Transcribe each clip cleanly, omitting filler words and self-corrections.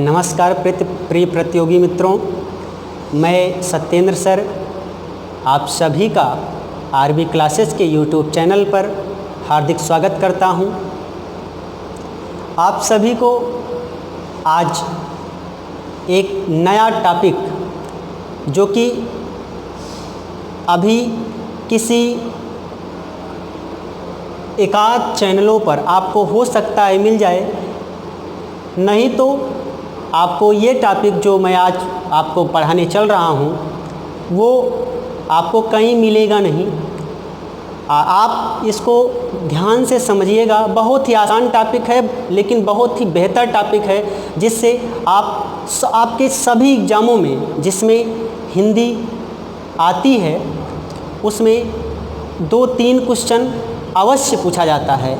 नमस्कार प्रिय प्रतियोगी मित्रों, मैं सत्येंद्र सर आप सभी का आरबी क्लासेस के यूट्यूब चैनल पर हार्दिक स्वागत करता हूं। आप सभी को आज एक नया टॉपिक जो कि अभी किसी एकाध चैनलों पर आपको हो सकता है मिल जाए, नहीं तो आपको ये टॉपिक जो मैं आज आपको पढ़ाने चल रहा हूँ वो आपको कहीं मिलेगा नहीं। आप इसको ध्यान से समझिएगा। बहुत ही आसान टॉपिक है लेकिन बहुत ही बेहतर टॉपिक है, जिससे आपके सभी एग्ज़ामों में जिसमें हिंदी आती है उसमें 2-3 क्वेश्चन अवश्य पूछा जाता है।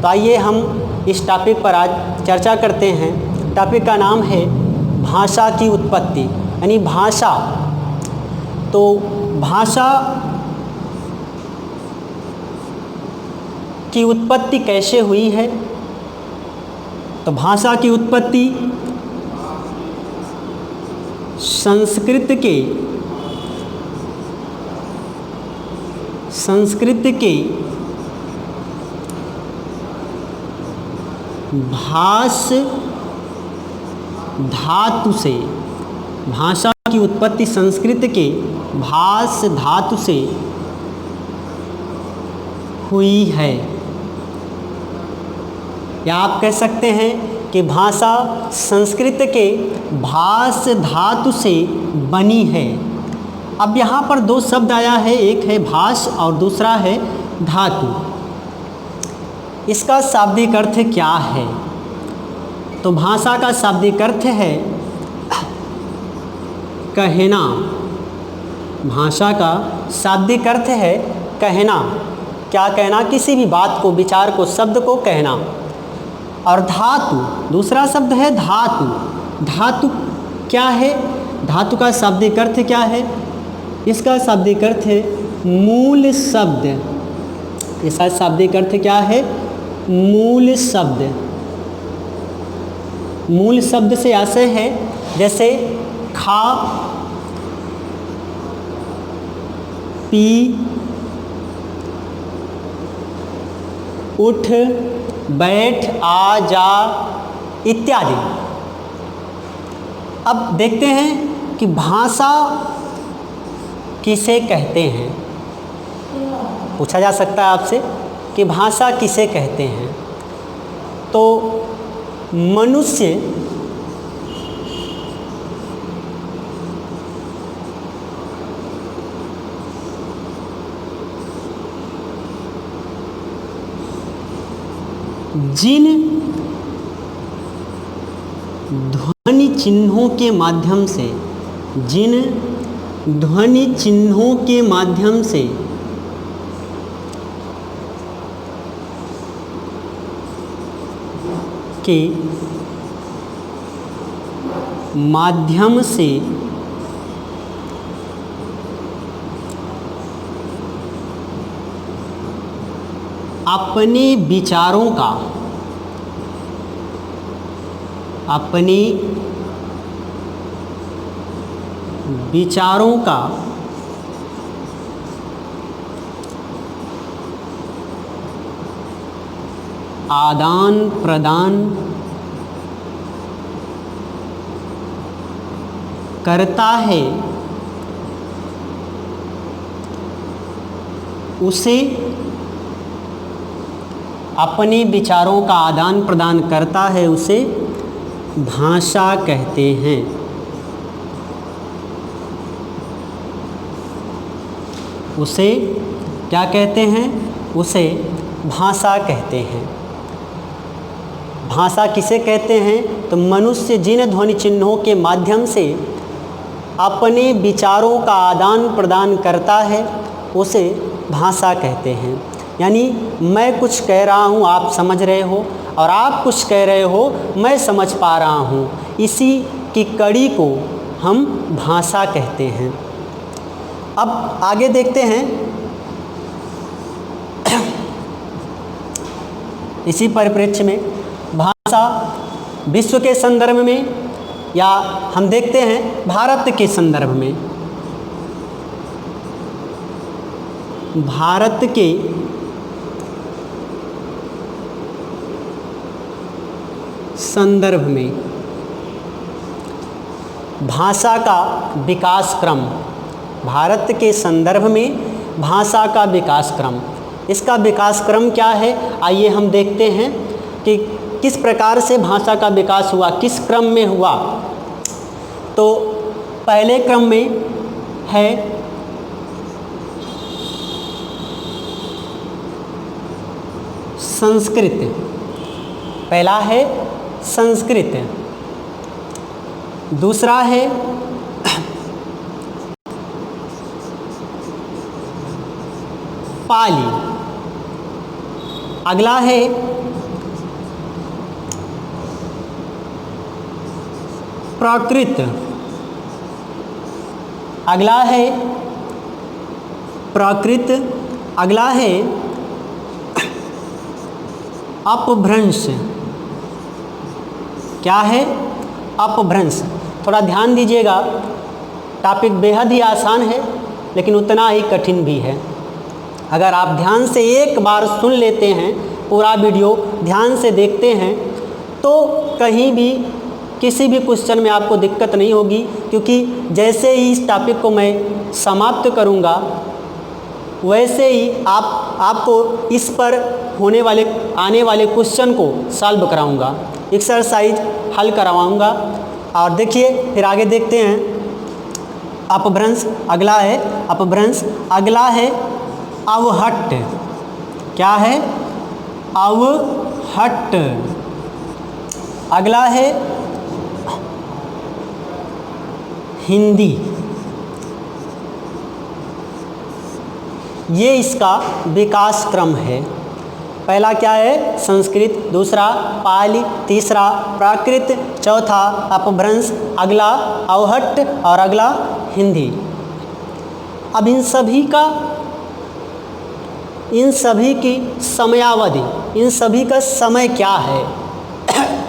तो आइए हम इस टॉपिक पर आज चर्चा करते हैं। टॉपिक का नाम है भाषा की उत्पत्ति, यानी भाषा। तो भाषा की उत्पत्ति कैसे हुई है? तो भाषा की उत्पत्ति संस्कृत के भाष धातु से, भाषा की उत्पत्ति संस्कृत के भाष धातु से हुई है, या आप कह सकते हैं कि भाषा संस्कृत के भाष धातु से बनी है। अब यहाँ पर 2 शब्द आया है, एक है भाष और दूसरा है धातु। इसका शाब्दिक अर्थ क्या है? तो भाषा का शाब्दिक अर्थ है कहना। भाषा का शाब्दिक अर्थ है कहना। क्या कहना? किसी भी बात को, विचार को, शब्द को कहना। और धातु, दूसरा शब्द है धातु। धातु क्या है? धातु का शाब्दिक अर्थ क्या है? इसका शाब्दिक अर्थ है मूल शब्द। इसका शाब्दिक अर्थ क्या है? मूल शब्द। मूल शब्द से आशय है जैसे खा, पी, उठ, बैठ, आ, जा इत्यादि। अब देखते हैं कि भाषा किसे कहते हैं। पूछा जा सकता है आपसे कि भाषा किसे कहते हैं। तो मनुष्य जिन ध्वनि चिन्हों के माध्यम से, जिन ध्वनि चिन्हों के माध्यम से अपने विचारों का आदान प्रदान करता है, उसे अपने विचारों का आदान प्रदान करता है, उसे भाषा कहते हैं। उसे क्या कहते हैं? उसे भाषा कहते हैं। भाषा किसे कहते हैं? तो मनुष्य जिन ध्वनि चिन्हों के माध्यम से अपने विचारों का आदान प्रदान करता है उसे भाषा कहते हैं। यानी मैं कुछ कह रहा हूँ, आप समझ रहे हो, और आप कुछ कह रहे हो, मैं समझ पा रहा हूँ। इसी की कड़ी को हम भाषा कहते हैं। अब आगे देखते हैं। इसी परिप्रेक्ष्य में भाषा विश्व के संदर्भ में या हम देखते हैं भारत के संदर्भ में, भारत के संदर्भ में भाषा का विकास क्रम, भारत के संदर्भ में भाषा का विकास क्रम, इसका विकास क्रम क्या है आइए हम देखते हैं कि किस प्रकार से भाषा का विकास हुआ, किस क्रम में हुआ। तो पहले क्रम में है संस्कृत, पहला है संस्कृत, दूसरा है पाली, अगला है प्राकृत, अगला है प्राकृत, अगला है अपभ्रंश। क्या है? अपभ्रंश। थोड़ा ध्यान दीजिएगा, टॉपिक बेहद ही आसान है लेकिन उतना ही कठिन भी है। अगर आप ध्यान से एक बार सुन लेते हैं, पूरा वीडियो ध्यान से देखते हैं तो कहीं भी किसी भी क्वेश्चन में आपको दिक्कत नहीं होगी, क्योंकि जैसे ही इस टॉपिक को मैं समाप्त करूंगा वैसे ही आपको इस पर होने वाले आने वाले क्वेश्चन को सॉल्व कराऊंगा, एक्सरसाइज हल करवाऊंगा। और देखिए फिर आगे देखते हैं। अपभ्रंश अगला है, अपभ्रंश अगला है अवहट्ट। क्या है? अवहट्ट। अगला है हिंदी। ये इसका विकास क्रम है। पहला क्या है? संस्कृत, दूसरा पाली, तीसरा प्राकृत, चौथा अपभ्रंश, अगला अवहट्ट और अगला हिंदी। अब इन सभी की समयावधि, इन सभी का समय क्या है,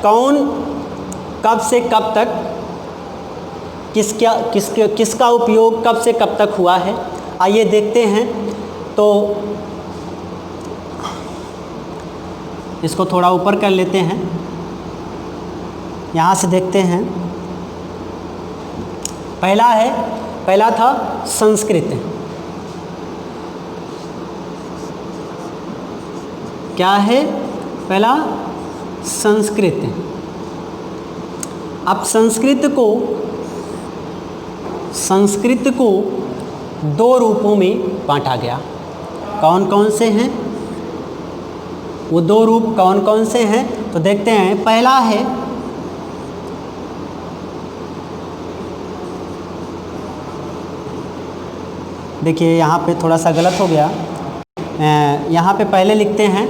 कौन कब से कब तक किसका उपयोग कब से कब तक हुआ है, आइए देखते हैं। तो इसको थोड़ा ऊपर कर लेते हैं, यहाँ से देखते हैं। पहला था संस्कृत। क्या है? पहला संस्कृत। अब संस्कृत को दो रूपों में बांटा गया। कौन कौन से हैं वो दो रूप? कौन कौन से हैं तो देखते हैं। पहला है देखिए यहाँ पे थोड़ा सा गलत हो गया, यहाँ पे पहले लिखते हैं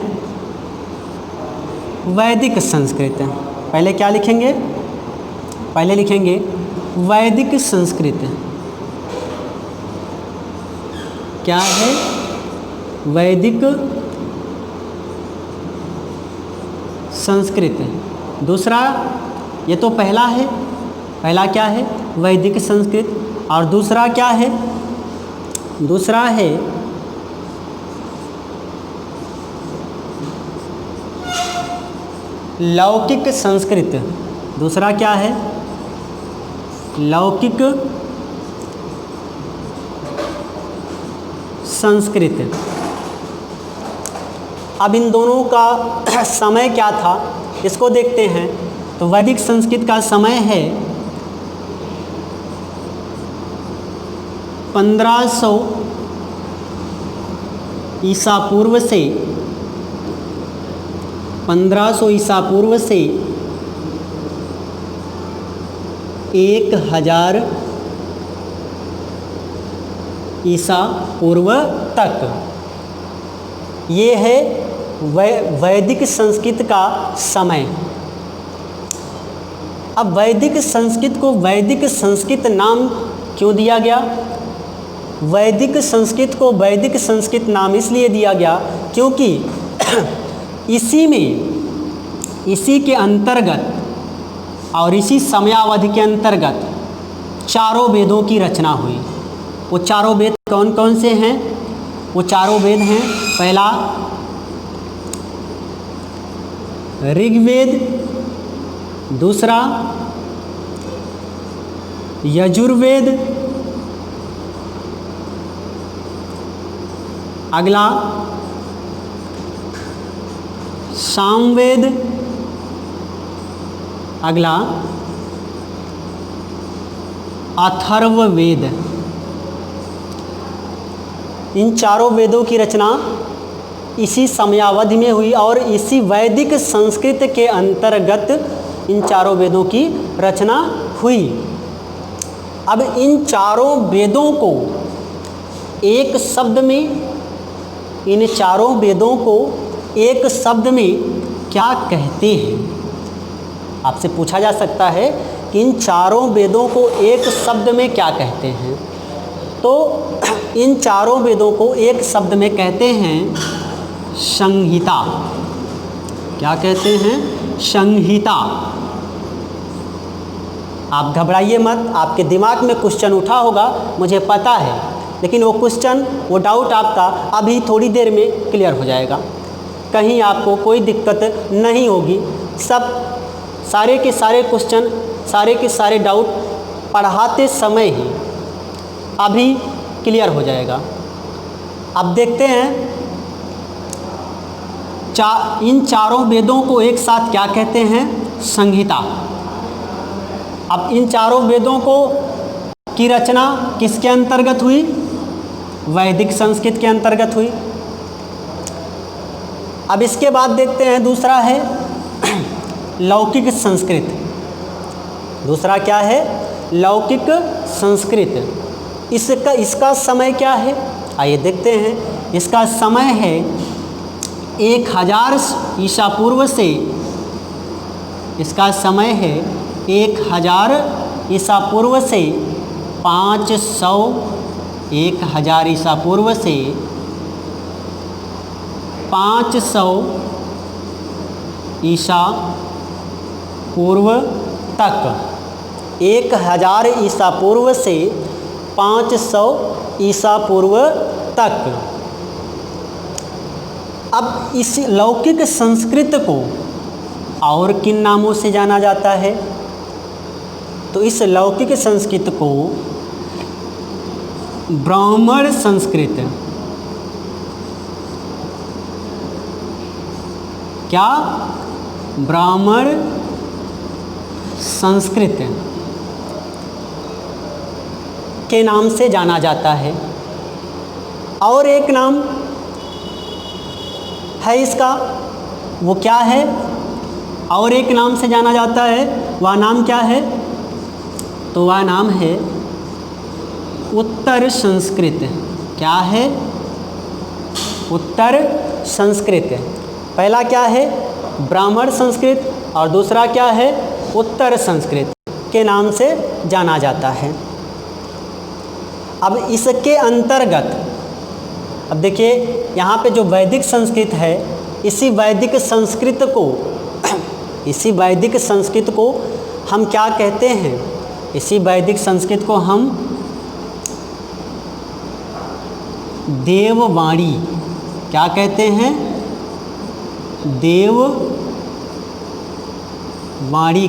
वैदिक संस्कृत। पहले क्या लिखेंगे? पहले लिखेंगे वैदिक संस्कृत। क्या है? वैदिक संस्कृत। दूसरा, ये तो पहला है, पहला क्या है? वैदिक संस्कृत। और दूसरा क्या है? दूसरा है लौकिक संस्कृत। दूसरा क्या है? लौकिक संस्कृत। अब इन दोनों का समय क्या था इसको देखते हैं। तो वैदिक संस्कृत का समय है 1500 ईसा पूर्व से 1500 ईसा पूर्व से 1000 ईसा पूर्व तक। ये है वैदिक संस्कृत का समय। अब वैदिक संस्कृत को वैदिक संस्कृत नाम क्यों दिया गया? वैदिक संस्कृत को वैदिक संस्कृत नाम इसलिए दिया गया क्योंकि इसी के अंतर्गत और इसी समयावधि के अंतर्गत चारों वेदों की रचना हुई। वो चारों वेद कौन कौन से हैं? वो चारों वेद हैं, पहला ऋग्वेद, दूसरा यजुर्वेद, अगला सामवेद, अगला अथर्ववेद। इन चारों वेदों की रचना इसी समयावधि में हुई और इसी वैदिक संस्कृत के अंतर्गत इन चारों वेदों की रचना हुई। अब इन चारों वेदों को एक शब्द में, इन चारों वेदों को एक शब्द में क्या कहते हैं? आपसे पूछा जा सकता है कि इन चारों वेदों को एक शब्द में क्या कहते हैं? तो इन चारों वेदों को एक शब्द में कहते हैं संहिता। क्या कहते हैं? संहिता। आप घबराइए मत, आपके दिमाग में क्वेश्चन उठा होगा, मुझे पता है, लेकिन वो क्वेश्चन, वो डाउट आपका अभी थोड़ी देर में क्लियर हो जाएगा। कहीं आपको कोई दिक्कत नहीं होगी। सारे के सारे क्वेश्चन, सारे के सारे डाउट पढ़ाते समय ही अभी क्लियर हो जाएगा। अब देखते हैं इन चारों वेदों को एक साथ क्या कहते हैं? संहिता। अब इन चारों वेदों को की रचना किसके अंतर्गत हुई? वैदिक संस्कृत के अंतर्गत हुई। अब इसके बाद देखते हैं दूसरा है लौकिक संस्कृत। दूसरा क्या है? लौकिक संस्कृत। इसका समय क्या है? आइए देखते हैं। इसका समय है 1000 ईसा पूर्व से, इसका समय है 1000 ईसा पूर्व से 500, 1000 ईसा पूर्व से 500 ईसा पूर्व तक। 1000 ईसा पूर्व से 500 ईसा पूर्व तक। अब इस लौकिक संस्कृत को और किन नामों से जाना जाता है? तो इस लौकिक संस्कृत को ब्राह्मण संस्कृत, क्या? ब्राह्मण संस्कृत के नाम से जाना जाता है। और एक नाम है इसका, वो क्या है? और एक नाम से जाना जाता है, वह नाम क्या है? तो वह नाम है उत्तर संस्कृत। क्या है? उत्तर संस्कृत। पहला क्या है? ब्राह्मण संस्कृत, और दूसरा क्या है? उत्तर संस्कृत के नाम से जाना जाता है। अब इसके अंतर्गत, अब देखिए यहाँ पे जो वैदिक संस्कृत है, इसी वैदिक संस्कृत को हम क्या कहते हैं? इसी वैदिक संस्कृत को हम देववाणी, क्या कहते हैं? देववाणी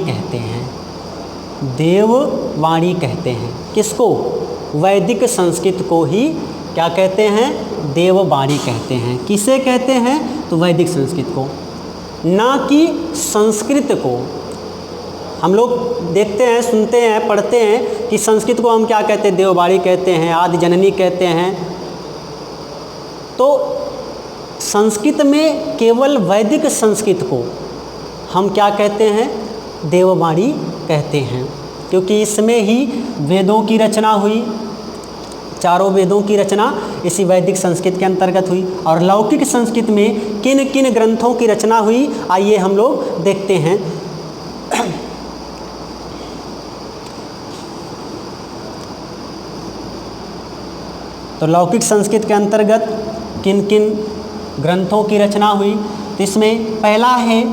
कहते हैं। देववाणी कहते हैं किसको? वैदिक संस्कृत को ही क्या कहते हैं? देववाणी कहते हैं। किसे कहते हैं? तो वैदिक संस्कृत को, ना कि संस्कृत को। हम लोग देखते हैं, सुनते हैं, पढ़ते हैं कि संस्कृत को हम क्या कहते हैं? देववाणी कहते हैं, आदि जननी कहते हैं। तो संस्कृत में केवल वैदिक संस्कृत को हम क्या कहते हैं? देववाणी कहते हैं, क्योंकि इसमें ही वेदों की रचना हुई। चारों वेदों की रचना इसी वैदिक संस्कृत के अंतर्गत हुई। और लौकिक संस्कृत में किन किन ग्रंथों की रचना हुई, आइए हम लोग देखते हैं। तो लौकिक संस्कृत के अंतर्गत किन किन ग्रंथों की रचना हुई? तो इसमें पहला है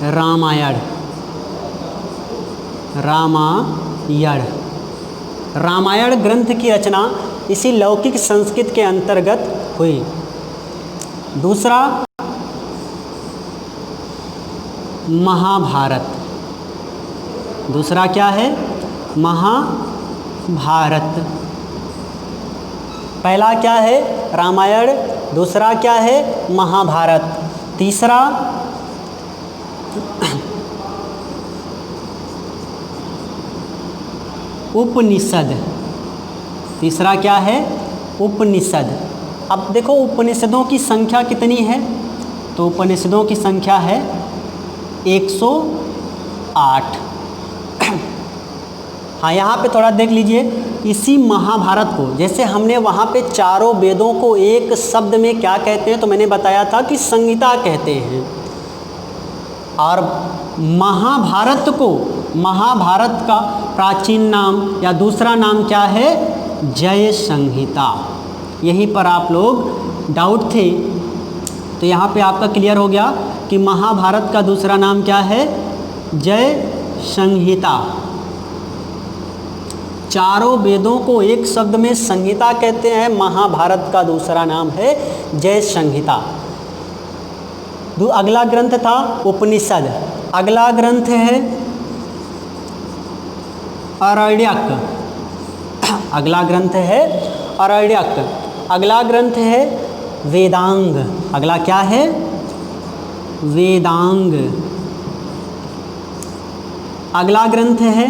रामायण। रामायण रामायण ग्रंथ की रचना इसी लौकिक संस्कृत के अंतर्गत हुई। दूसरा महाभारत। दूसरा क्या है? महाभारत। पहला क्या है? रामायण। दूसरा क्या है? महाभारत। तीसरा उपनिषद। तीसरा क्या है? उपनिषद। अब देखो उपनिषदों की संख्या कितनी है, तो उपनिषदों की संख्या है 108। हाँ, यहाँ पे थोड़ा देख लीजिए, इसी महाभारत को जैसे हमने वहाँ पे चारों वेदों को एक शब्द में क्या कहते हैं, तो मैंने बताया था कि संहिता कहते हैं। और महाभारत को, महाभारत का प्राचीन नाम या दूसरा नाम क्या है? जय संहिता। यहीं पर आप लोग डाउट थे, तो यहाँ पे आपका क्लियर हो गया कि महाभारत का दूसरा नाम क्या है? जय संहिता। चारों वेदों को एक शब्द में संहिता कहते हैं। महाभारत का दूसरा नाम है जय संहिता। अगला ग्रंथ था उपनिषद। अगला ग्रंथ है आरण्यक। अगला ग्रंथ है आरण्यक। अगला ग्रंथ है वेदांग। अगला क्या है? वेदांग। अगला ग्रंथ है,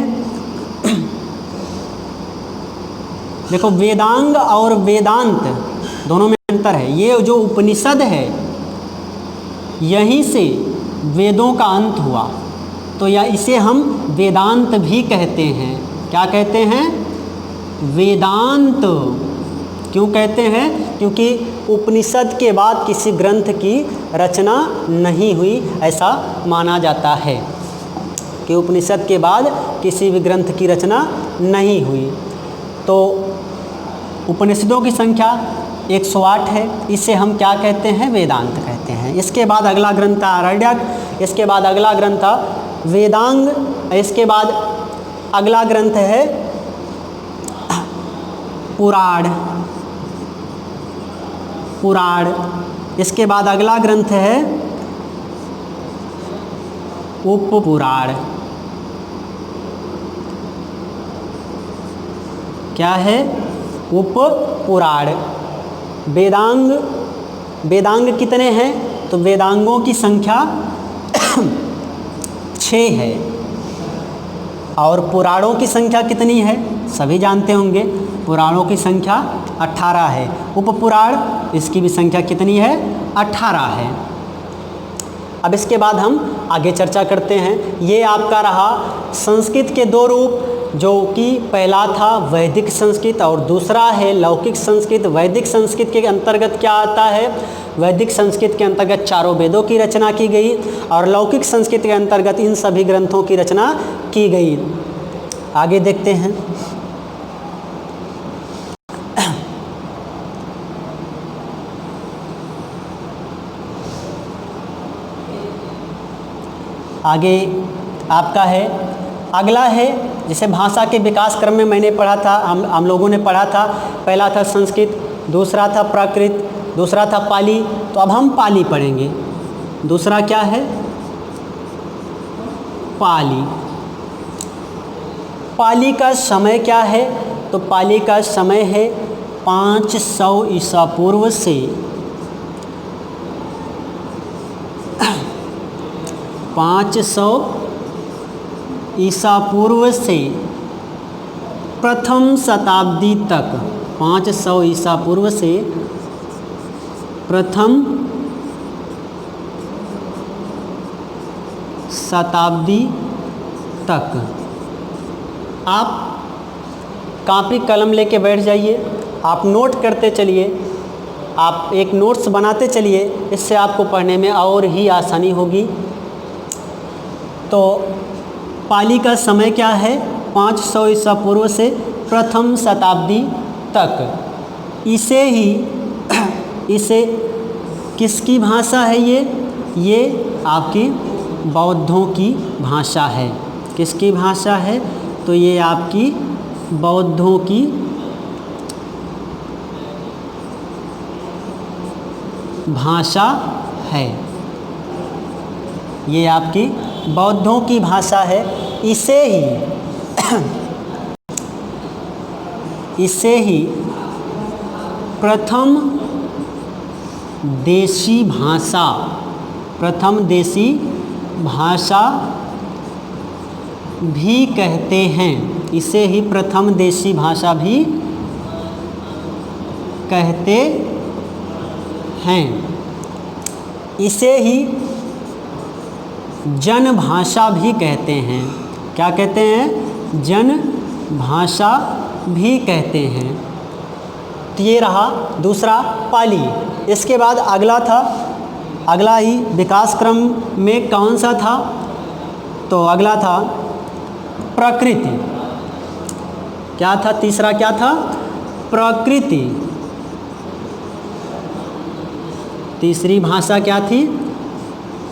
देखो वेदांग और वेदांत दोनों में अंतर है। ये जो उपनिषद है यहीं से वेदों का अंत हुआ, तो या इसे हम वेदांत भी कहते हैं। क्या कहते हैं? वेदांत। क्यों कहते हैं? क्योंकि उपनिषद के बाद किसी ग्रंथ की रचना नहीं हुई, ऐसा माना जाता है कि उपनिषद के बाद किसी भी ग्रंथ की रचना नहीं हुई। तो उपनिषदों की संख्या 108 है, इसे हम क्या कहते हैं? वेदांत कहते हैं। इसके बाद अगला ग्रंथ था आरण्यक। इसके बाद अगला ग्रंथ था वेदांग। इसके बाद अगला ग्रंथ है पुराण। पुराण। इसके बाद अगला ग्रंथ है उपपुराण। क्या है? उपपुराण। वेदांग। वेदांग कितने हैं? तो वेदांगों की संख्या 6 है। और पुराणों की संख्या कितनी है? सभी जानते होंगे, पुराणों की संख्या 18 है। उपपुराण, इसकी भी संख्या कितनी है? 18 है। अब इसके बाद हम आगे चर्चा करते हैं। ये आपका रहा संस्कृत के दो रूप, जो कि पहला था वैदिक संस्कृत और दूसरा है लौकिक संस्कृत। वैदिक संस्कृत के अंतर्गत क्या आता है? वैदिक संस्कृत के अंतर्गत चारों वेदों की रचना की गई और लौकिक संस्कृत के अंतर्गत इन सभी ग्रंथों की रचना की गई। आगे देखते हैं। आगे आपका है, अगला है जैसे भाषा के विकास क्रम में मैंने पढ़ा था, हम लोगों ने पढ़ा था। पहला था संस्कृत, दूसरा था प्राकृत, दूसरा था पाली। तो अब हम पाली पढ़ेंगे। दूसरा क्या है? पाली। पाली का समय क्या है? तो पाली का समय है 500 ईसा पूर्व से 500 ईसा पूर्व से प्रथम शताब्दी तक। 500 ईसा पूर्व से प्रथम शताब्दी तक। आप कॉपी कलम लेके बैठ जाइए, आप नोट करते चलिए, आप एक नोट्स बनाते चलिए, इससे आपको पढ़ने में और ही आसानी होगी। तो पाली का समय क्या है? 500 ईसा पूर्व से प्रथम शताब्दी तक। इसे किसकी भाषा है? ये आपकी बौद्धों की भाषा है। किसकी भाषा है? तो ये आपकी बौद्धों की भाषा है। ये आपकी बौद्धों की भाषा है। इसे ही प्रथम देशी भाषा भी कहते हैं। इसे ही प्रथम देशी भाषा भी कहते हैं। इसे ही जन भाषा भी कहते हैं। क्या कहते हैं? जन भाषा भी कहते हैं। तो ये रहा दूसरा पाली। इसके बाद अगला ही विकास क्रम में कौन सा था? तो अगला था प्रकृति। क्या था? तीसरा क्या था? प्रकृति। तीसरी भाषा क्या थी?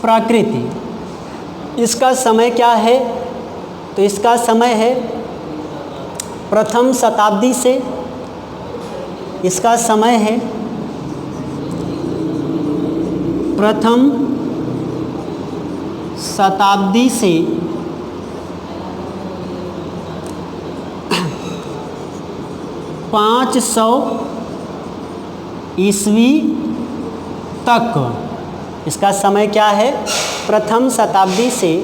प्रकृति। इसका समय क्या है? तो इसका समय है प्रथम शताब्दी से। इसका समय है प्रथम शताब्दी से 500 ईस्वी तक। इसका समय क्या है? प्रथम शताब्दी से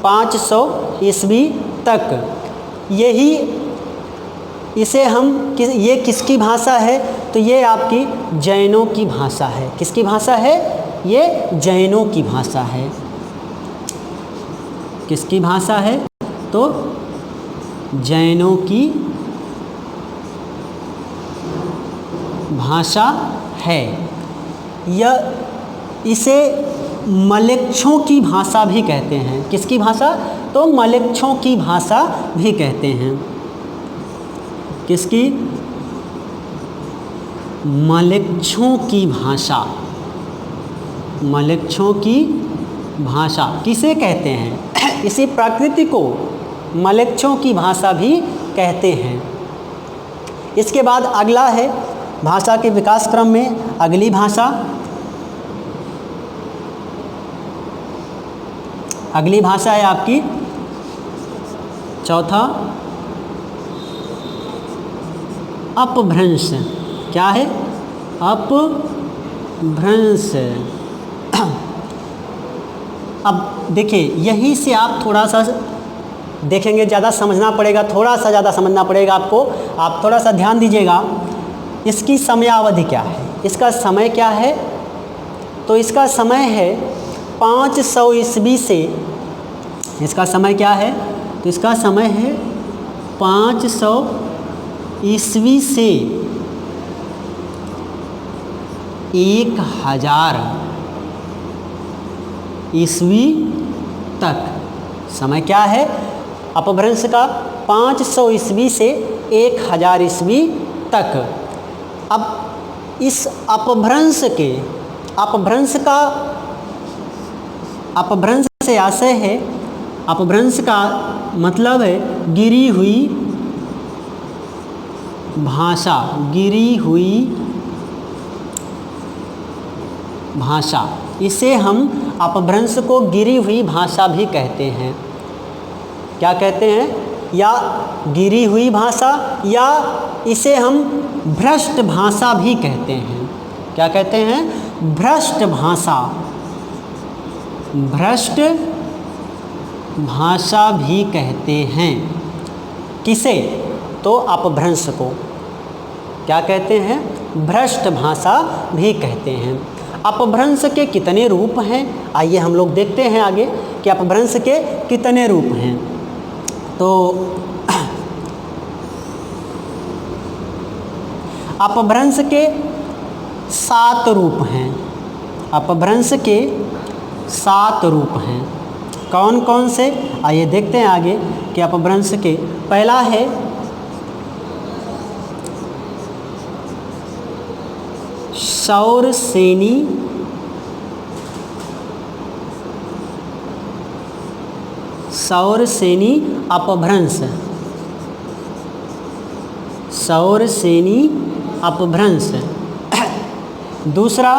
500 ईस्वी तक। इसे हम ये किसकी भाषा है? तो ये आपकी जैनों की भाषा है। किसकी भाषा है? ये जैनों की भाषा है। किसकी भाषा है? तो जैनों की भाषा है। इसे मलेच्छों की भाषा भी कहते हैं। किसकी भाषा? तो मलेच्छों की भाषा भी कहते हैं। किसकी? मलेच्छों की भाषा। मलेच्छों की भाषा किसे कहते हैं? इसी प्रकृति को मलेच्छों की भाषा भी कहते हैं। इसके बाद अगला है भाषा के विकास क्रम में अगली भाषा। अगली भाषा है आपकी चौथा अपभ्रंश। क्या है? अपभ्रंश। अब देखिए, यहीं से आप थोड़ा सा देखेंगे, ज़्यादा समझना पड़ेगा, थोड़ा सा ज़्यादा समझना पड़ेगा आपको। आप थोड़ा सा ध्यान दीजिएगा। इसकी समयावधि क्या है? इसका समय क्या है? तो इसका समय है 500 ईस्वी से। इसका समय क्या है? तो इसका समय है 500 ईस्वी से 1000 ईस्वी तक। समय क्या है अपभ्रंश का? 500 ईस्वी से 1000 ईस्वी तक। अब इस अपभ्रंश से आशय है, अपभ्रंश का मतलब है गिरी हुई भाषा। गिरी हुई भाषा। इसे हम अपभ्रंश को गिरी हुई भाषा भी कहते हैं। क्या कहते हैं? या गिरी हुई भाषा, या इसे हम भ्रष्ट भाषा भी कहते हैं। क्या कहते हैं? भ्रष्ट भाषा। भ्रष्ट भाषा भी कहते हैं। किसे? तो अपभ्रंश को क्या कहते हैं? भ्रष्ट भाषा भी कहते हैं। अपभ्रंश के कितने रूप हैं? आइए हम लोग देखते हैं आगे कि अपभ्रंश के कितने रूप हैं। तो अपभ्रंश के 7 रूप हैं। अपभ्रंश के 7 रूप हैं। कौन कौन से? आइए देखते हैं आगे कि अपभ्रंश के। पहला है सौरसेनी सौरसेनी अपभ्रंश, सौरसेनी अपभ्रंश। दूसरा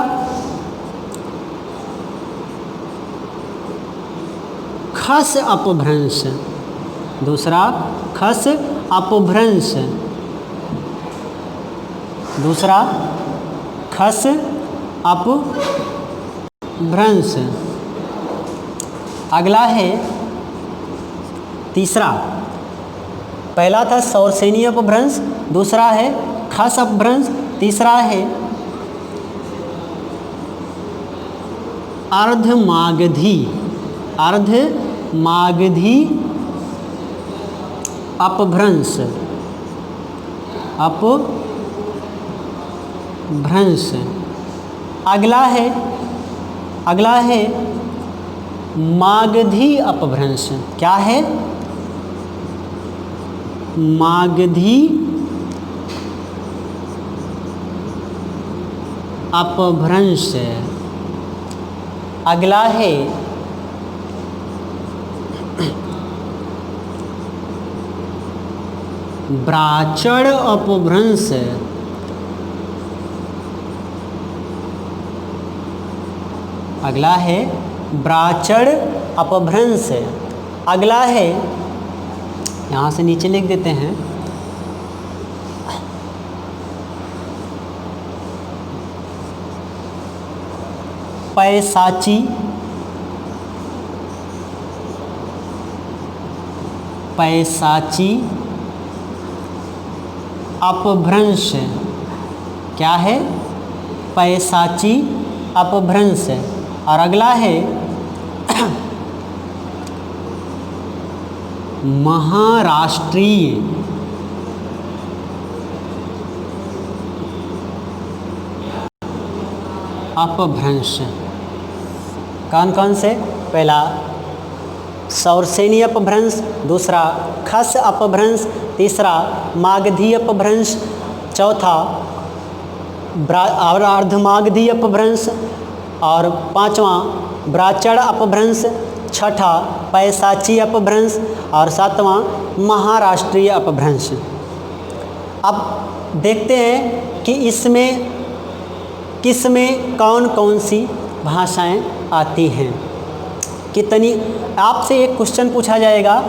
खस अपभ्रंश, दूसरा खस अपभ्रंश, दूसरा खस अपभ्रंश। अगला है तीसरा, पहला था सौरसेनी अपभ्रंश, दूसरा है खस अपभ्रंश, तीसरा है अर्धमागधी, अर्धमागधी अपभ्रंश, अपभ्रंश। अगला है मागधी अपभ्रंश। क्या है? मागधी अपभ्रंश। अगला है ब्राचड़ अपभ्रंश। अगला है ब्राचड़ अपभ्रंश। अगला है, यहाँ से नीचे लिख देते हैं, पैसाची, पैसाची अपभ्रंश। क्या है? पैसाची अपभ्रंश। और अगला है महाराष्ट्रीय, अपभ्रंश। कौन कौन से? पहला सौरसेनी अपभ्रंश, दूसरा खस अपभ्रंश, तीसरा मागधी अपभ्रंश, चौथा अर्धमागधी अपभ्रंश, और पांचवा ब्राचड़ अपभ्रंश, छठा पैसाची अपभ्रंश, और सातवां महाराष्ट्रीय अपभ्रंश। अब देखते हैं कि इसमें किसमें कौन कौन सी भाषाएं आती हैं। कितनी, आपसे एक क्वेश्चन पूछा जाएगा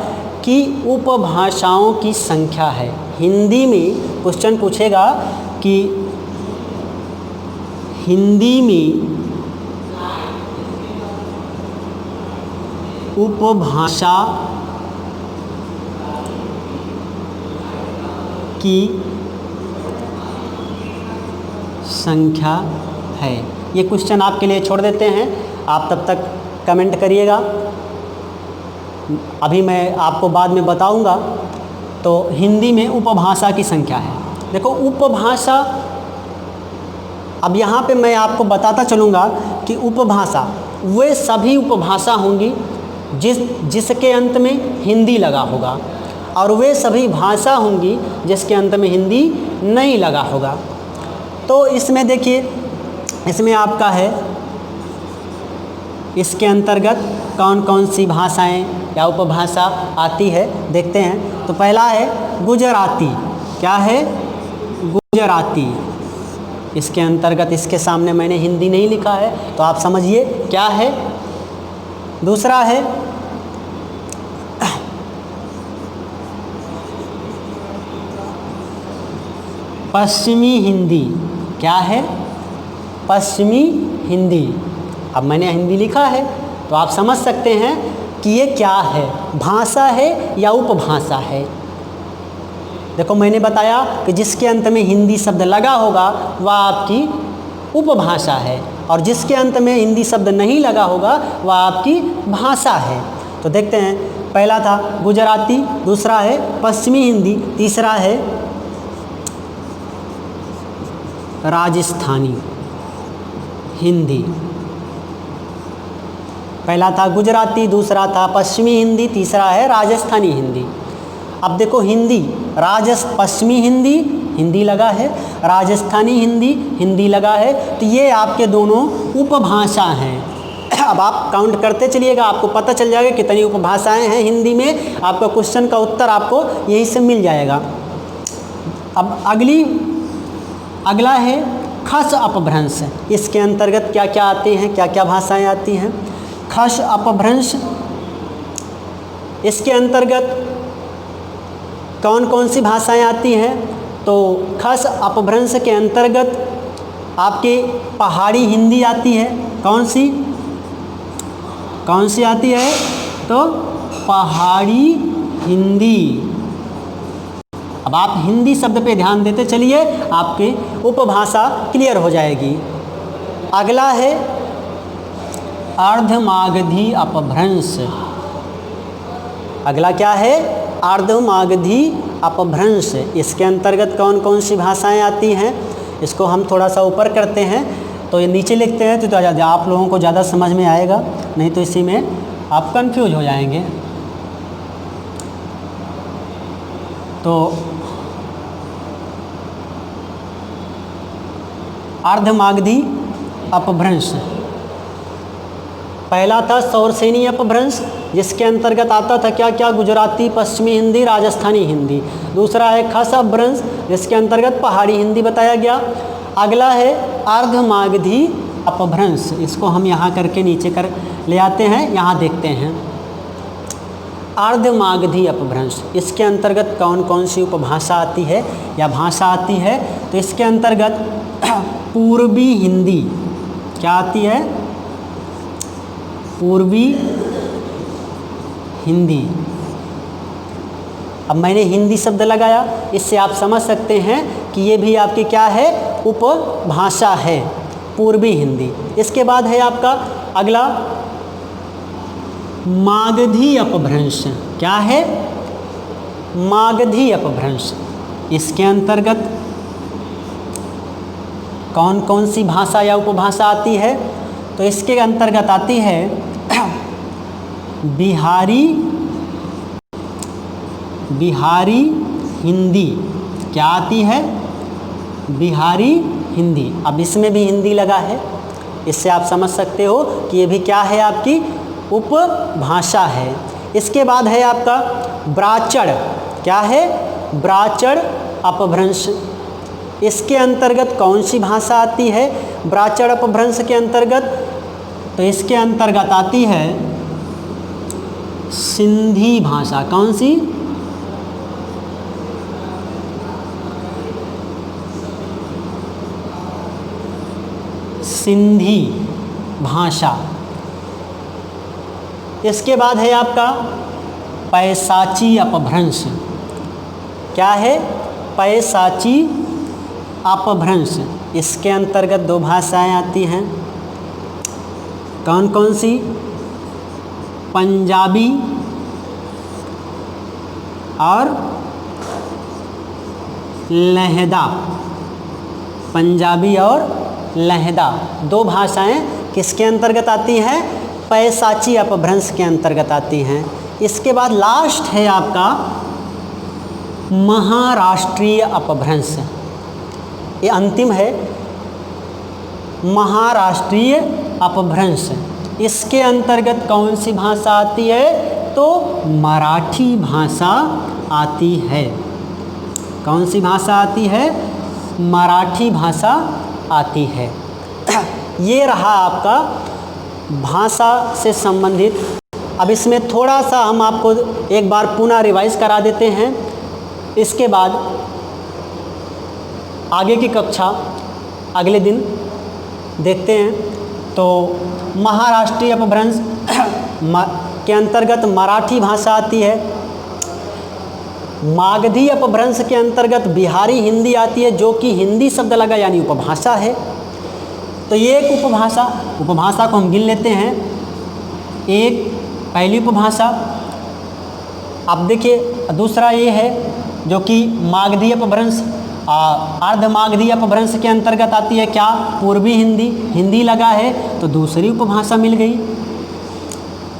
कि उपभाषाओं की संख्या है। हिंदी में क्वेश्चन पूछेगा कि हिंदी में उपभाषा की संख्या है। ये क्वेश्चन आपके लिए छोड़ देते हैं, आप तब तक कमेंट करिएगा, अभी मैं आपको बाद में बताऊंगा। तो हिंदी में उपभाषा की संख्या है। देखो उपभाषा, अब यहाँ पे मैं आपको बताता चलूँगा कि उपभाषा वे सभी उपभाषा होंगी जिसके अंत में हिंदी लगा होगा, और वे सभी भाषा होंगी जिसके अंत में हिंदी नहीं लगा होगा। तो इसमें देखिए, इसमें आपका है, इसके अंतर्गत कौन कौन सी भाषाएं या उपभाषा आती है देखते हैं। तो पहला है गुजराती। क्या है? गुजराती। इसके अंतर्गत, इसके सामने मैंने हिंदी नहीं लिखा है तो आप समझिए क्या है। दूसरा है पश्चिमी हिंदी। क्या है? पश्चिमी हिंदी। अब मैंने हिंदी लिखा है तो आप समझ सकते हैं कि ये क्या है, भाषा है या उपभाषा है। देखो मैंने बताया कि जिसके अंत में हिंदी शब्द लगा होगा वह आपकी उपभाषा है, और जिसके अंत में हिंदी शब्द नहीं लगा होगा वह आपकी भाषा है। तो देखते हैं, पहला था गुजराती, दूसरा है पश्चिमी हिंदी, तीसरा है राजस्थानी हिंदी। पहला था गुजराती, दूसरा था पश्चिमी हिंदी, तीसरा है राजस्थानी हिंदी। अब देखो हिंदी, पश्चिमी हिंदी हिंदी लगा है, राजस्थानी हिंदी हिंदी लगा है, तो ये आपके दोनों उपभाषा हैं। अब आप काउंट करते चलिएगा, आपको पता चल जाएगा कितनी उपभाषाएं हैं हिंदी में। आपका क्वेश्चन का उत्तर आपको यहीं से मिल जाएगा। अब अगला है खस अपभ्रंश। इसके अंतर्गत क्या क्या आते हैं, क्या क्या भाषाएं आती हैं? खस अपभ्रंश, इसके अंतर्गत कौन कौन सी भाषाएं आती हैं? तो खस अपभ्रंश के अंतर्गत आपके पहाड़ी हिंदी आती है। कौन सी आती है? तो पहाड़ी हिंदी। अब आप हिंदी शब्द पे ध्यान देते चलिए, आपकी उपभाषा क्लियर हो जाएगी। अगला है अर्धमागधी अपभ्रंश। अगला क्या है? अर्धमागधी अपभ्रंश। इसके अंतर्गत कौन कौन सी भाषाएं आती हैं? इसको हम थोड़ा सा ऊपर करते हैं, तो ये नीचे लिखते हैं तो आप लोगों को ज़्यादा समझ में आएगा, नहीं तो इसी में आप कंफ्यूज हो जाएंगे। तो अर्धमागधी अपभ्रंश, पहला था सौरसेनी अपभ्रंश, जिसके अंतर्गत आता था क्या क्या? गुजराती, पश्चिमी हिंदी, राजस्थानी हिंदी। दूसरा है खस अपभ्रंश, जिसके अंतर्गत पहाड़ी हिंदी बताया गया। अगला है अर्धमागधी अपभ्रंश। इसको हम यहाँ करके नीचे कर ले आते हैं, यहाँ देखते हैं। अर्धमागधी अपभ्रंश, इसके अंतर्गत कौन कौन सी उपभाषा आती है या भाषा आती है? तो इसके अंतर्गत पूर्वी हिंदी क्या आती है? पूर्वी हिंदी। अब मैंने हिंदी शब्द लगाया, इससे आप समझ सकते हैं कि ये भी आपकी क्या है? उपभाषा है, पूर्वी हिंदी। इसके बाद है आपका अगला मागधी अपभ्रंश। क्या है? मागधी अपभ्रंश। इसके अंतर्गत कौन कौन सी भाषा या उपभाषा आती है? तो इसके अंतर्गत आती है बिहारी हिंदी। क्या आती है? बिहारी हिंदी। अब इसमें भी हिंदी लगा है, इससे आप समझ सकते हो कि ये भी क्या है? आपकी उपभाषा है। इसके बाद है आपका ब्राचड़। क्या है? ब्राचड़ अपभ्रंश। इसके अंतर्गत कौन सी भाषा आती है? ब्राचड़ अपभ्रंश के अंतर्गत तो इसके अंतर्गत आती है सिंधी भाषा। कौन सी? सिंधी भाषा। इसके बाद है आपका पैसाची अपभ्रंश। क्या है? पैसाची अपभ्रंश। इसके अंतर्गत दो भाषाएं आती हैं। कौन कौन सी? पंजाबी और लहदा। पंजाबी और लहदा दो भाषाएं किसके अंतर्गत आती हैं? पैसाची अपभ्रंश के अंतर्गत आती हैं। इसके बाद लास्ट है आपका महाराष्ट्रीय अपभ्रंश। ये अंतिम है, महाराष्ट्रीय अपभ्रंश। इसके अंतर्गत कौन सी भाषा आती है? तो मराठी भाषा आती है। कौन सी भाषा आती है? मराठी भाषा आती है। ये रहा आपका भाषा से संबंधित। अब इसमें थोड़ा सा हम आपको एक बार पुनः रिवाइज करा देते हैं। इसके बाद आगे की कक्षा अगले दिन देखते हैं। तो महाराष्ट्रीय अपभ्रंश के अंतर्गत मराठी भाषा आती है। मागधी अपभ्रंश के अंतर्गत बिहारी हिंदी आती है, जो कि हिंदी शब्द लगा यानी उपभाषा है। तो ये एक उपभाषा को हम गिन लेते हैं। एक पहली उपभाषा। अब देखिए दूसरा ये है जो कि मागधी अपभ्रंश, अर्धमागधी अपभ्रंश के अंतर्गत आती है क्या? पूर्वी हिंदी। हिंदी लगा है तो दूसरी उपभाषा मिल गई।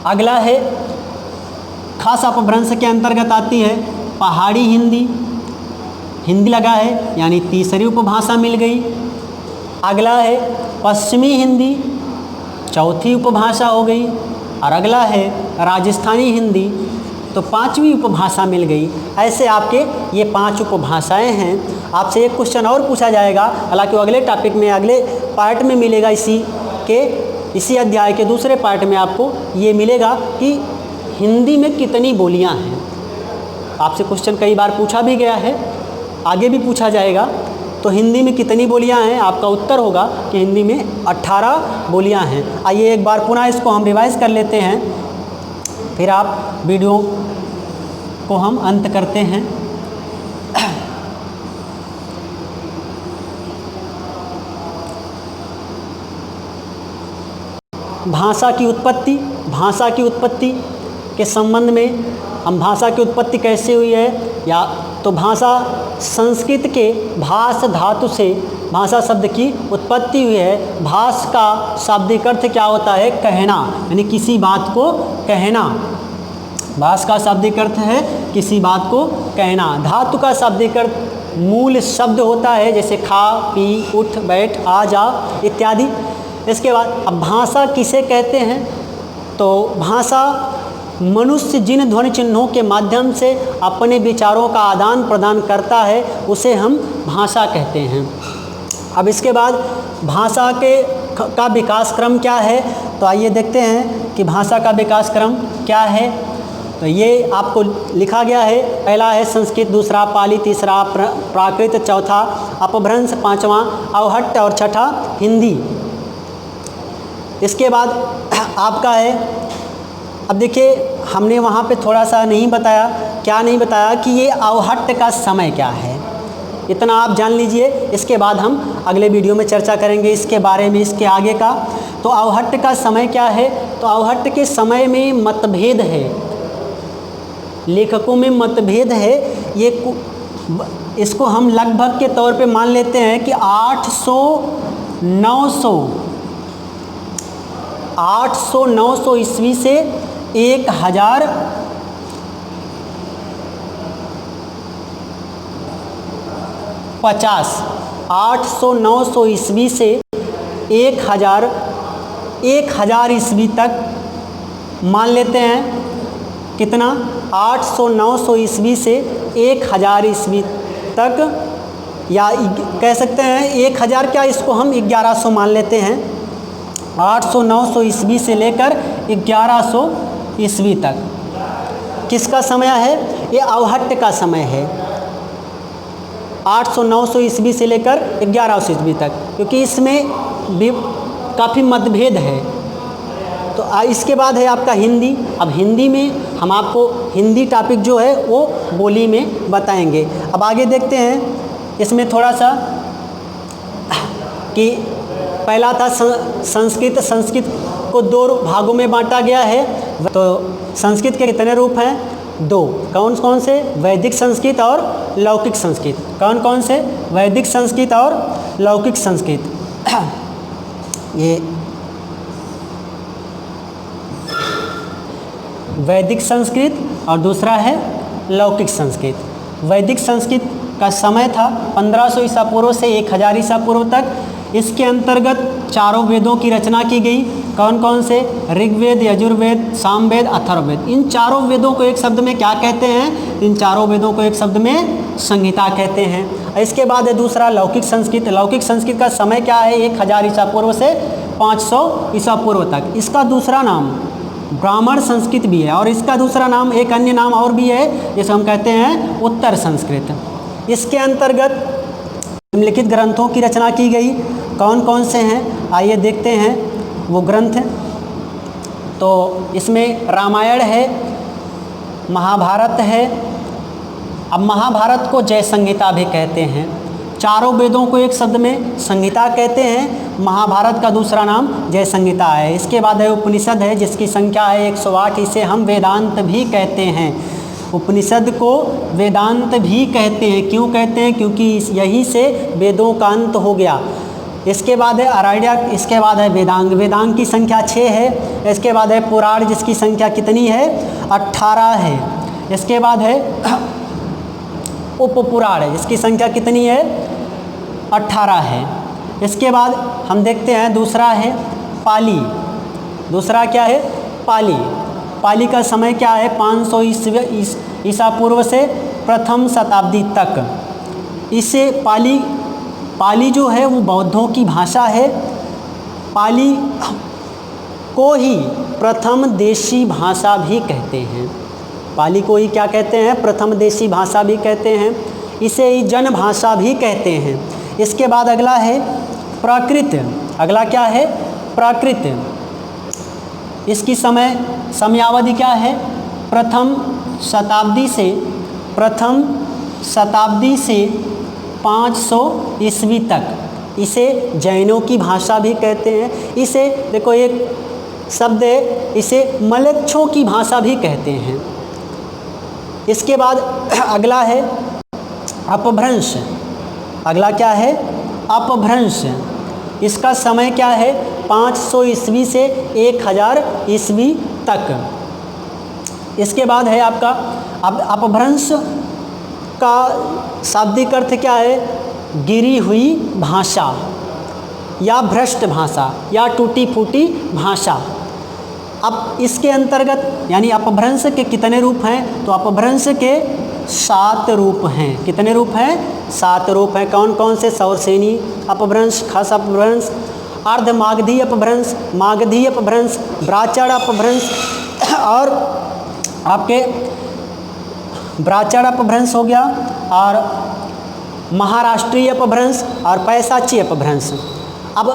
अगला है खास अपभ्रंश के अंतर्गत आती है पहाड़ी हिंदी। हिंदी लगा है यानी तीसरी उपभाषा मिल गई। अगला है पश्चिमी हिंदी। चौथी उपभाषा हो गई। और अगला है राजस्थानी हिंदी, तो पांचवी उपभाषा मिल गई। ऐसे आपके ये 5 उपभाषाएं हैं। आपसे एक क्वेश्चन और पूछा जाएगा, हालांकि वो अगले टॉपिक में, अगले पार्ट में मिलेगा। इसी अध्याय के दूसरे पार्ट में आपको ये मिलेगा कि हिंदी में कितनी बोलियां हैं। आपसे क्वेश्चन कई बार पूछा भी गया है, आगे भी पूछा जाएगा। तो हिंदी में कितनी बोलियां हैं, आपका उत्तर होगा कि हिंदी में 18 बोलियां हैं। आइए एक बार पुनः इसको हम रिवाइज कर लेते हैं, फिर आप वीडियो को हम अंत करते हैं। भाषा की उत्पत्ति के संबंध में हम भाषा की उत्पत्ति कैसे हुई है, या तो भाषा संस्कृत के भाष धातु से भाषा शब्द की उत्पत्ति हुई है। भाष का शाब्दिक अर्थ क्या होता है, कहना, यानी किसी बात को कहना। भाष का शाब्दिक अर्थ है किसी बात को कहना। धातु का शाब्दिक अर्थ मूल शब्द होता है, जैसे खा, पी, उठ, बैठ, आ, जा इत्यादि। इसके बाद अब भाषा किसे कहते हैं, तो भाषा मनुष्य जिन ध्वनि चिन्हों के माध्यम से अपने विचारों का आदान प्रदान करता है, उसे हम भाषा कहते हैं। अब इसके बाद भाषा का विकास क्रम क्या है, तो आइए देखते हैं कि भाषा का विकास क्रम क्या है। तो ये आपको लिखा गया है, पहला है संस्कृत, दूसरा पाली, तीसरा प्राकृत, चौथा अपभ्रंश, पांचवा अवहट्ट और छठा हिंदी। इसके बाद आपका है, अब देखिए हमने वहाँ पे थोड़ा सा नहीं बताया, क्या नहीं बताया कि ये अवहट्ट का समय क्या है। इतना आप जान लीजिए, इसके बाद हम अगले वीडियो में चर्चा करेंगे इसके बारे में, इसके आगे का। तो अवहट्ट का समय क्या है, तो अवहट्ट के समय में मतभेद है, लेखकों में मतभेद है। इसको हम लगभग के तौर पे मान लेते हैं कि 800-900 ईस्वी से 1050, 800-900 ईस्वी से 1000 ईस्वी तक मान लेते हैं। कितना, 800-900 ईस्वी से 1000 ईस्वी तक, या कह सकते हैं 1000 क्या, इसको हम 1100 मान लेते हैं। 800-900 ईस्वी से लेकर 1100 ईस्वी तक किसका समय है, ये अवहट्ट का समय है। 800-900 ईस्वी से लेकर 1100 ईस्वी तक, क्योंकि इसमें भी काफ़ी मतभेद है। तो इसके बाद है आपका हिंदी। अब हिंदी में हम आपको हिंदी टॉपिक जो है वो बोली में बताएंगे। अब आगे देखते हैं, इसमें थोड़ा सा कि पहला था संस्कृत को 2 भागों में बांटा गया है। तो संस्कृत के कितने रूप हैं, 2। कौन कौन से, वैदिक संस्कृत और लौकिक संस्कृत। कौन कौन से, वैदिक संस्कृत और लौकिक संस्कृत। ये वैदिक संस्कृत और दूसरा है लौकिक संस्कृत। वैदिक संस्कृत का समय था 1500 ईसा पूर्व से 1000 ईसा पूर्व तक। इसके अंतर्गत 4 वेदों की रचना की गई। कौन कौन से, ऋग्वेद, यजुर्वेद, सामवेद, अथर्ववेद। इन 4 वेदों को एक शब्द में क्या कहते हैं, इन 4 वेदों को एक शब्द में संहिता कहते हैं। इसके बाद है दूसरा लौकिक संस्कृत। लौकिक संस्कृत का समय क्या है, 1000 ईसा पूर्व से 500 ईसा पूर्व तक। इसका दूसरा नाम ब्राह्मण संस्कृत भी है, और इसका दूसरा नाम, एक अन्य नाम और भी है, जिसे हम कहते हैं उत्तर संस्कृत। इसके अंतर्गत निम्नलिखित ग्रंथों की रचना की गई। कौन कौन से हैं, आइए देखते हैं वो ग्रंथ। तो इसमें रामायण है, महाभारत है। अब महाभारत को जय संहिता भी कहते हैं। 4 वेदों को एक शब्द में संहिता कहते हैं। महाभारत का दूसरा नाम जय संहिता है। इसके बाद है उपनिषद है, जिसकी संख्या है 108। इसे हम वेदांत भी कहते हैं। उपनिषद को वेदांत भी कहते हैं। क्यों कहते हैं, क्योंकि यही से वेदों का अंत हो गया। इसके बाद है आरण्यक, इसके बाद है वेदांग। वेदांग की संख्या 6 है। इसके बाद है पुराण, जिसकी संख्या कितनी है, 18 है। इसके बाद है उपपुराण, जिसकी संख्या कितनी है, 18 है। इसके बाद हम देखते हैं दूसरा है पाली। दूसरा क्या है पाली। पाली का समय क्या है 500 ईसा पूर्व से प्रथम शताब्दी तक। इसे पाली जो है वो बौद्धों की भाषा है। पाली को ही प्रथम देशी भाषा भी कहते हैं। पाली को ही क्या कहते हैं? प्रथम देशी भाषा भी कहते हैं। इसे ही जन भाषा भी कहते हैं। इसके बाद अगला है प्राकृत। अगला क्या है? प्राकृत। इसकी समयावधि क्या है? प्रथम शताब्दी से 500 ईस्वी तक। इसे जैनों की भाषा भी कहते हैं। इसे देखो एक शब्द है, इसे मलेच्छों की भाषा भी कहते हैं। इसके बाद अगला है अपभ्रंश। अगला क्या है? अपभ्रंश। इसका समय क्या है? 500 ईस्वी से 1000 ईस्वी तक। इसके बाद है आपका अपभ्रंश का शाब्दिक अर्थ क्या है? गिरी हुई भाषा या भ्रष्ट भाषा या टूटी फूटी भाषा। अब इसके अंतर्गत यानी अपभ्रंश के कितने रूप हैं? तो अपभ्रंश के 7 रूप हैं। कितने रूप हैं? 7 रूप हैं। कौन कौन से? सौरसेनी अपभ्रंश, खस अपभ्रंश, अर्धमागधी अपभ्रंश, मागधी अपभ्रंश, ब्राह्मण अपभ्रंश और आपके ब्राह्मण अपभ्रंश हो गया, और महाराष्ट्रीय अपभ्रंश और पैसाची अपभ्रंश। अब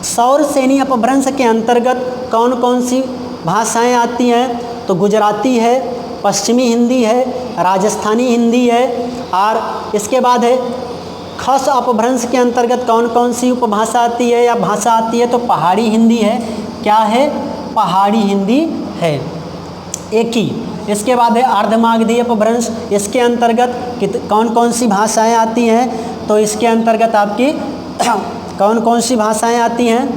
सौरसेनी अपभ्रंश के अंतर्गत कौन कौन सी भाषाएं आती हैं? तो गुजराती है, पश्चिमी हिंदी है, राजस्थानी हिंदी है, और इसके बाद है खस अपभ्रंश के अंतर्गत कौन कौन सी उपभाषा आती है या भाषा आती है? तो पहाड़ी हिंदी है। क्या है? पहाड़ी हिंदी है, एक ही। इसके बाद है अर्धमागधी अपभ्रंश। इसके अंतर्गत कौन कौन सी भाषाएं आती हैं? तो इसके अंतर्गत आपकी कौन कौन सी भाषाएं आती हैं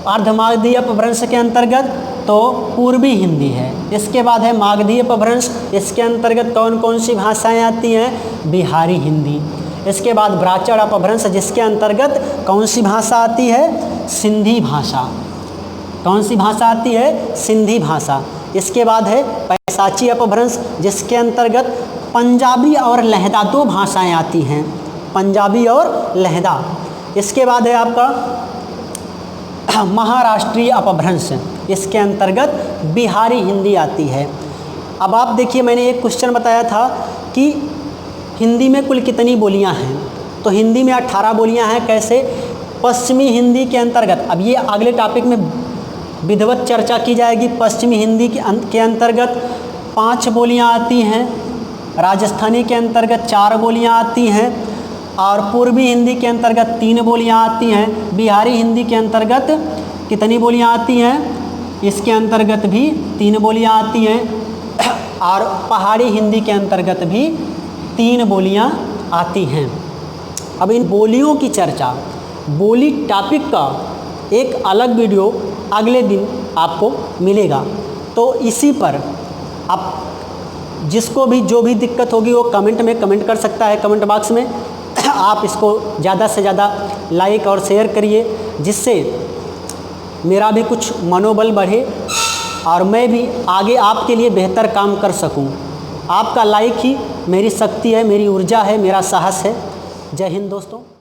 अर्धमागधी अपभ्रंश के अंतर्गत? तो पूर्वी हिंदी है। इसके बाद है मागधी अपभ्रंश। इसके अंतर्गत कौन कौन सी भाषाएं आती हैं? बिहारी हिंदी। इसके बाद ब्राह्मण अपभ्रंश, जिसके अंतर्गत कौन सी भाषा आती है? सिंधी भाषा। कौन सी भाषा आती है? सिंधी भाषा। इसके बाद है पैसाची अपभ्रंश, जिसके अंतर्गत पंजाबी और लहदा 2 भाषाएं आती हैं, पंजाबी और लहदा। इसके बाद है आपका महाराष्ट्रीय अपभ्रंश। इसके अंतर्गत बिहारी हिंदी आती है। अब आप देखिए, मैंने एक क्वेश्चन बताया था कि हिंदी में कुल कितनी बोलियां हैं? तो हिंदी में 18 बोलियां हैं। कैसे? पश्चिमी हिंदी के अंतर्गत, अब ये अगले टॉपिक में विधिवत चर्चा की जाएगी। पश्चिमी हिंदी के अंतर्गत 5 बोलियां आती हैं, राजस्थानी के अंतर्गत 4 बोलियां आती हैं, और पूर्वी हिंदी के अंतर्गत 3 बोलियां आती हैं। बिहारी हिंदी के अंतर्गत कितनी बोलियां आती हैं? इसके अंतर्गत भी 3 बोलियां आती हैं, और पहाड़ी हिंदी के अंतर्गत भी 3 बोलियां आती हैं। अब इन बोलियों की चर्चा, बोली टॉपिक का एक अलग वीडियो अगले दिन आपको मिलेगा। तो इसी पर आप जिसको भी जो भी दिक्कत होगी वो कमेंट में कमेंट कर सकता है, कमेंट बॉक्स में। आप इसको ज़्यादा से ज़्यादा लाइक और शेयर करिए, जिससे मेरा भी कुछ मनोबल बढ़े और मैं भी आगे आपके लिए बेहतर काम कर सकूं। आपका लाइक ही मेरी शक्ति है, मेरी ऊर्जा है, मेरा साहस है। जय हिंद दोस्तों।